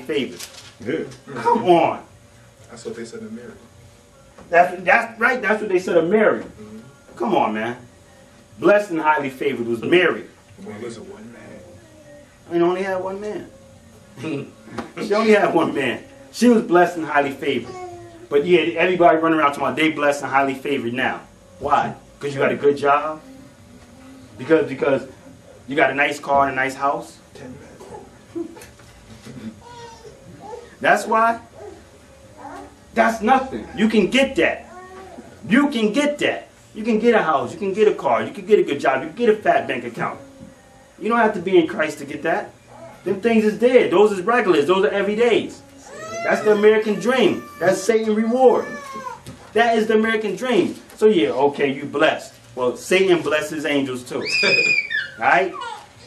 favored. Yeah. Come on. That's what they said to Mary. That's right. That's what they said of Mary. Come on, man. Blessed and highly favored was Mary. Well, listen, one man. And only had one man. She only had one man. She was blessed and highly favored. But yeah, everybody running around talking about they blessed and highly favored now. Why? Because you got a good job? Because you got a nice car and a nice house? That's why? That's nothing. You can get that. You can get that. You can get a house. You can get a car. You can get a good job. You can get a fat bank account. You don't have to be in Christ to get that. Them things is dead. Those is regulars. Those are everydays. That's the American dream. That's Satan's reward. That is the American dream. So yeah, okay, you blessed. Well, Satan blesses angels too. Alright?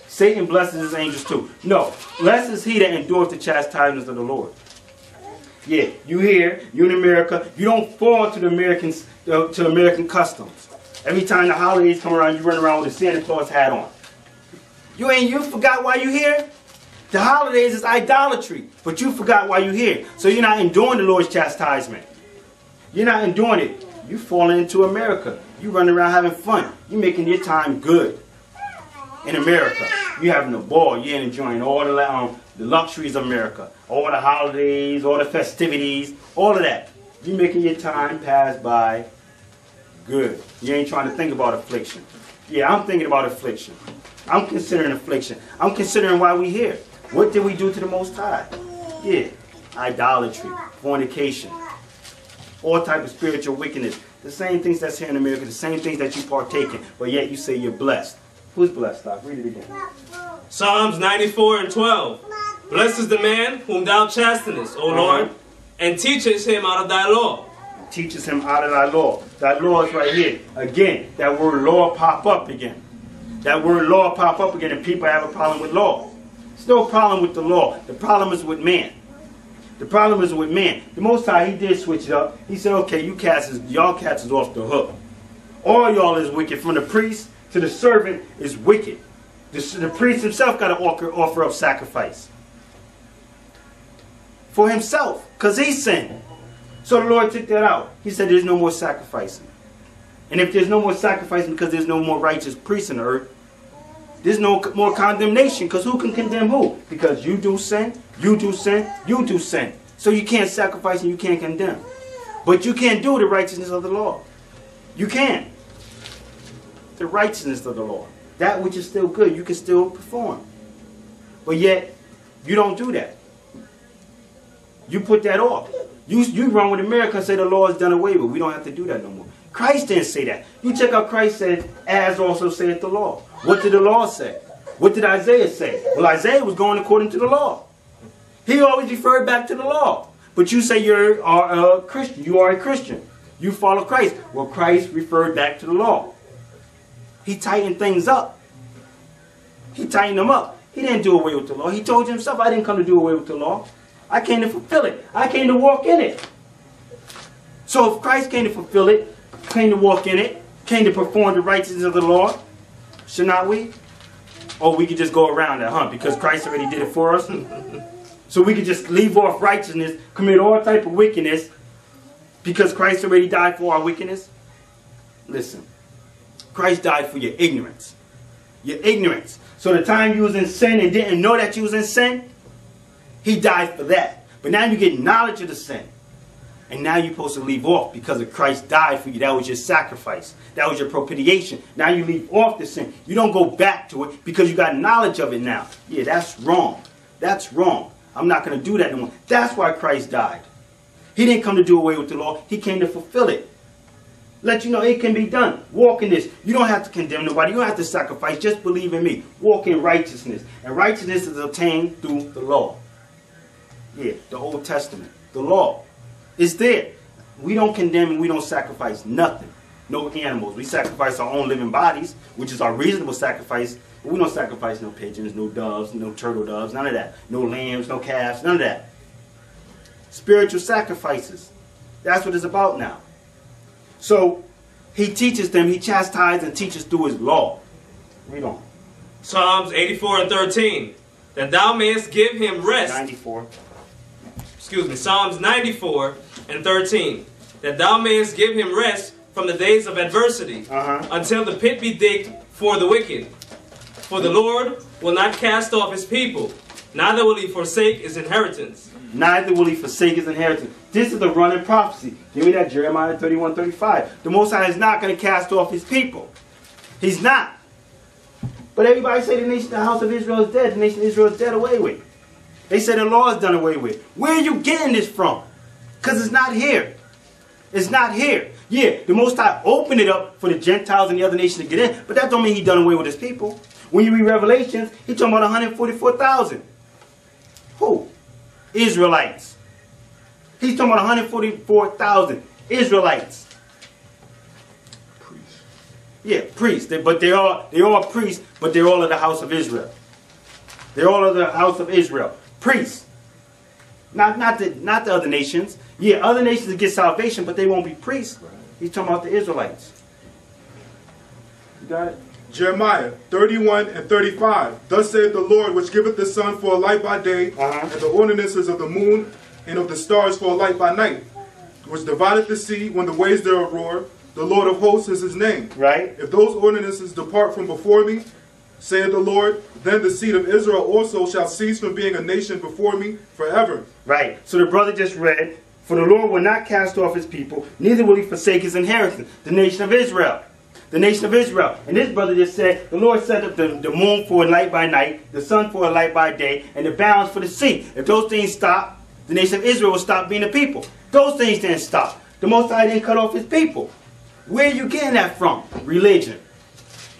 Satan blesses his angels too. No. Blessed is he that endureth the chastisements of the Lord. Yeah, you here, you in America, you don't fall to the American customs. Every time the holidays come around, you run around with a Santa Claus hat on. You forgot why you here? The holidays is idolatry, but you forgot why you here. So you're not enduring the Lord's chastisement. You're not enduring it. You falling into America. You running around having fun. You making your time good. In America, you having a ball. You're enjoying all the luxuries of America, all the holidays, all the festivities, all of that. You making your time pass by good. You ain't trying to think about affliction. Yeah, I'm thinking about affliction. I'm considering affliction. I'm considering why we here. What did we do to the Most High? Yeah, idolatry, fornication, all type of spiritual wickedness. The same things that's here in America, the same things that you partake in, but yet you say you're blessed. Who's blessed, Doc? Read it again. Psalms 94:12. Blessed is the man whom thou chastenest, O Lord, and teachest him out of thy law. Teaches him out of thy law. That law is right here. Again, that word law pop up again. That word law pop up again, and people have a problem with law. There's no problem with the law. The problem is with man. The problem is with man. The Most High, he did switch it up. He said, okay, y'all cats is off the hook. All y'all is wicked. From the priest to the servant is wicked. The priest himself got to offer up sacrifice. For himself. Because he sinned. So the Lord took that out. He said there's no more sacrificing. And if there's no more sacrificing because there's no more righteous priests on the earth, there's no more condemnation. Because who can condemn who? Because you do sin, you do sin, you do sin. So you can't sacrifice and you can't condemn. But you can't do the righteousness of the law. You can. The righteousness of the law. That which is still good, you can still perform. But yet, you don't do that. You put that off. You run with America and say the law is done away with. We don't have to do that no more. Christ didn't say that. You check out Christ said, as also saith the law. What did the law say? What did Isaiah say? Well, Isaiah was going according to the law. He always referred back to the law. But you say you're a Christian. You are a Christian. You follow Christ. Well, Christ referred back to the law. He tightened things up. He tightened them up. He didn't do away with the law. He told you himself, I didn't come to do away with the law. I came to fulfill it. I came to walk in it. So if Christ came to fulfill it, came to walk in it, came to perform the righteousness of the law, should not we? Or we could just go around that, huh? Because Christ already did it for us. So we could just leave off righteousness, commit all type of wickedness, because Christ already died for our wickedness. Listen, Christ died for your ignorance. Your ignorance. So the time you was in sin and didn't know that you was in sin, he died for that. But now you get knowledge of the sin. And now you're supposed to leave off because of Christ died for you. That was your sacrifice. That was your propitiation. Now you leave off the sin. You don't go back to it because you got knowledge of it now. Yeah, that's wrong. That's wrong. I'm not going to do that no more. That's why Christ died. He didn't come to do away with the law. He came to fulfill it. Let you know it can be done. Walk in this. You don't have to condemn nobody. You don't have to sacrifice. Just believe in me. Walk in righteousness. And righteousness is obtained through the law. Yeah, the Old Testament. The law. It's there. We don't condemn and we don't sacrifice nothing. No animals. We sacrifice our own living bodies, which is our reasonable sacrifice. But we don't sacrifice no pigeons, no doves, no turtle doves, none of that. No lambs, no calves, none of that. Spiritual sacrifices. That's what it's about now. So, he teaches them, he chastises and teaches through his law. Read on. Psalms 84:13. That thou mayest give him rest. 94. Psalms 94 and 13. That thou mayest give him rest from the days of adversity, until the pit be digged for the wicked. For the Lord will not cast off his people, neither will he forsake his inheritance. Neither will he forsake his inheritance. This is the running prophecy. Give me that Jeremiah 31:35. The Most High is not going to cast off his people. He's not. But everybody say the house of Israel is dead. The nation of Israel is dead away with. They say the law is done away with. Where are you getting this from? Because it's not here. It's not here. Yeah, the Most High opened it up for the Gentiles and the other nations to get in, but that don't mean he done away with his people. When you read Revelations, he's talking about 144,000. Who? Israelites. He's talking about 144,000 Israelites. Priests. Yeah, priests. They're all priests, but they're all of the house of Israel. They're all of the house of Israel. Priests. Not the other nations. Yeah, other nations get salvation, but they won't be priests. Right. He's talking about the Israelites. You got it? Jeremiah 31 and 35. Thus saith the Lord, which giveth the sun for a light by day, and the ordinances of the moon and of the stars for a light by night, which divideth the sea when the waves thereof roar. The Lord of hosts is his name. Right. If those ordinances depart from before me, saith the Lord, then the seed of Israel also shall cease from being a nation before me forever. Right. So the brother just read, for the Lord will not cast off his people, neither will he forsake his inheritance, the nation of Israel. The nation of Israel. And this brother just said, the Lord set up the moon for a light by night, the sun for a light by day, and the bounds for the sea. If those things stop, the nation of Israel will stop being a people. Those things didn't stop. The Most High didn't cut off his people. Where are you getting that from? Religion.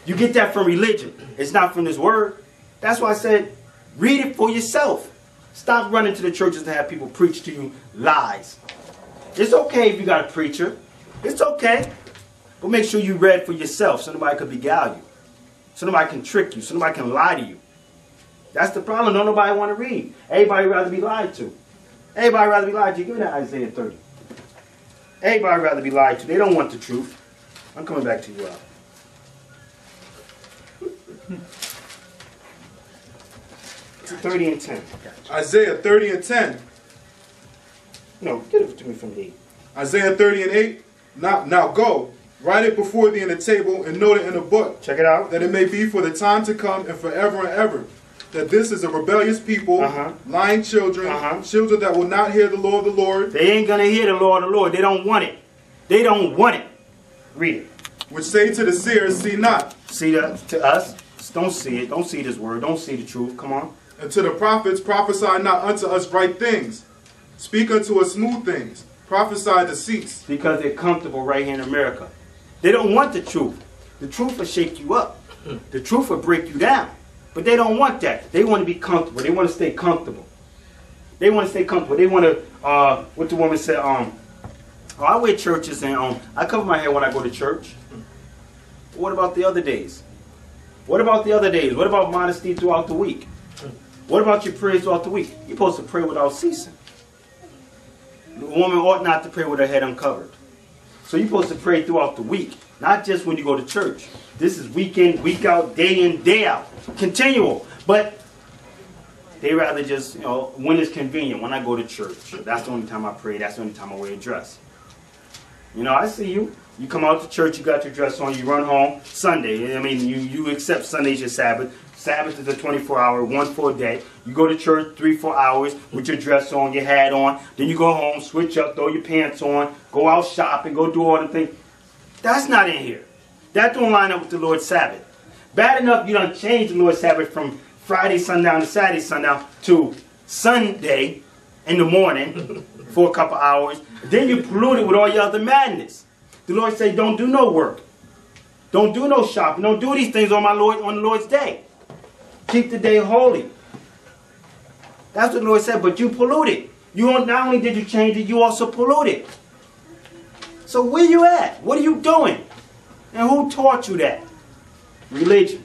You get that from religion. It's not from this word. That's why I said, read it for yourself. Stop running to the churches to have people preach to you lies. It's okay if you got a preacher. It's okay. But make sure you read for yourself so nobody could beguile you. So nobody can trick you. So nobody can lie to you. That's the problem. Don't nobody want to read. Everybody rather be lied to. Everybody rather be lied to. Give me that Isaiah 30. Everybody rather be lied to. They don't want the truth. I'm coming back to you, Al. 30 and 10. Isaiah 30 and 10. No, get it to me from 8. Isaiah 30 and 8. Now go, write it before thee in the table and note it in a book. Check it out. That it may be for the time to come and forever and ever. That this is a rebellious people, lying children, children that will not hear the law of the Lord. They ain't going to hear the law of the Lord. They don't want it. They don't want it. Read it. Which say to the seers, see not. See that to us? Don't see it. Don't see this word. Don't see the truth. Come on. And to the prophets, prophesy not unto us right things. Speak unto us smooth things. Prophesy deceits. Because they're comfortable right here in America. They don't want the truth. The truth will shake you up. The truth will break you down. But they don't want that. They want to be comfortable. They want to stay comfortable. They want to stay comfortable. They want to, what the woman said, I wear churches and I cover my head when I go to church. What about the other days? What about the other days? What about modesty throughout the week? What about your prayers throughout the week? You're supposed to pray without ceasing. The woman ought not to pray with her head uncovered. So you're supposed to pray throughout the week, not just when you go to church. This is week in, week out, day in, day out. Continual. But they rather just, when it's convenient, when I go to church. That's the only time I pray. That's the only time I wear a dress. I see you. You come out to church, you got your dress on, you run home Sunday. I mean, you accept Sunday's your Sabbath. Sabbath is a 24-hour, one full day. You go to church 3-4 hours with your dress on, your hat on. Then you go home, switch up, throw your pants on, go out shopping, go do all the things. That's not in here. That don't line up with the Lord's Sabbath. Bad enough you done changed the Lord's Sabbath from Friday sundown to Saturday sundown to Sunday in the morning for a couple hours. Then you pollute it with all your other madness. The Lord say, don't do no work. Don't do no shopping. Don't do these things on the Lord's day. Keep the day holy. That's what the Lord said, but you pollute it. Not only did you change it, you also pollute it. So where you at? What are you doing? And who taught you that? Religion.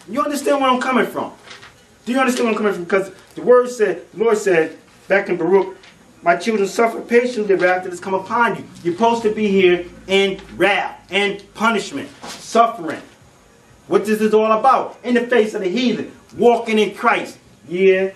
You understand where I'm coming from? Do you understand where I'm coming from? Because the Lord said, back in Baruch, my children suffer patiently the wrath that has come upon you. You're supposed to be here in wrath and punishment, suffering. What this is all about. In the face of the heathen, walking in Christ. Yeah.